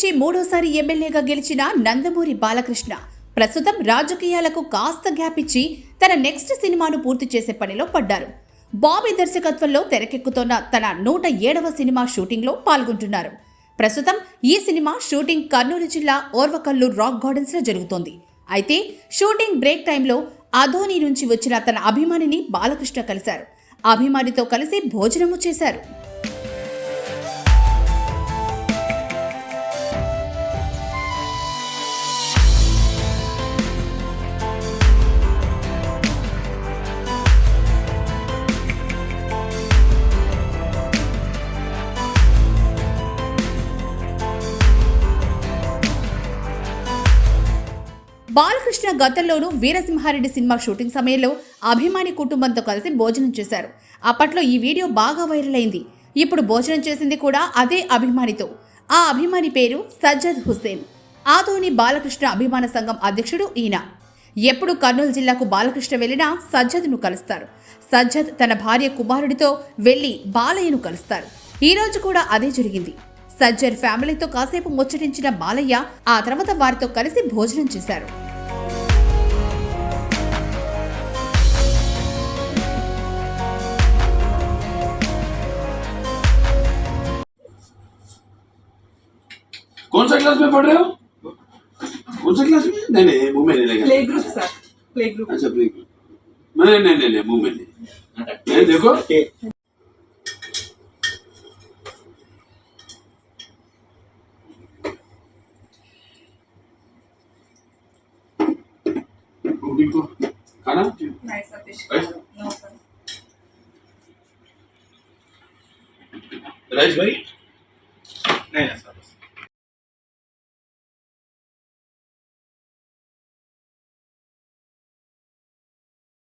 నుంచి మూడోసారి ఎమ్మెల్యేగా గెలిచిన నందమూరి బాలకృష్ణ ప్రస్తుతం రాజకీయాలకు కాస్త గ్యాప్ ఇచ్చి తన నెక్స్ట్ సినిమాను పూర్తి చేసే పనిలో పడ్డారు. బాబీ దర్శకత్వంలో తెరకెక్కుతోన్న తన 107వ సినిమా షూటింగ్లో పాల్గొంటున్నారు. ప్రస్తుతం ఈ సినిమా షూటింగ్ కర్నూలు జిల్లా ఓర్వకల్లు రాక్ గార్డెన్స్లో జరుగుతోంది. అయితే షూటింగ్ బ్రేక్ టైంలో అధోని నుంచి వచ్చిన తన అభిమానిని బాలకృష్ణ కలిశారు. అభిమానితో కలిసి భోజనము చేశారు. బాలకృష్ణ గతంలోనూ వీరసింహారెడ్డి సినిమా షూటింగ్ సమయంలో అభిమాని కుటుంబంతో కలిసి భోజనం చేశారు. అప్పట్లో ఈ వీడియో బాగా వైరల్ అయింది. ఇప్పుడు భోజనం చేసింది కూడా అదే అభిమానితో. ఆ అభిమాని పేరు సజ్జద్ హుస్సేన్. ఆదోని బాలకృష్ణ అభిమాన సంఘం అధ్యక్షుడు ఈయన. ఎప్పుడు కర్నూలు జిల్లాకు బాలకృష్ణ వెళ్లినా సజ్జద్ను కలుస్తారు. సజ్జద్ తన భార్య కుమారుడితో వెళ్లి బాలయ్యను కలుస్తారు. ఈ రోజు కూడా అదే జరిగింది. సజ్జద్ ఫ్యామిలీతో కాసేపు ముచ్చటించిన బాలయ్య ఆ తర్వాత వారితో కలిసి భోజనం చేశారు. कौन सा क्लास में पढ़ रहे हो? कौन सा क्लास में? नहीं नहीं मुंह में नहीं लगेगा। Play group sir, play group. अच्छा प्ले ग्रुप। नहीं नहीं नहीं नहीं मुंह में नहीं। नहीं देखो को खाना नहीं sir, fish rice no sir. Rice भाई नहीं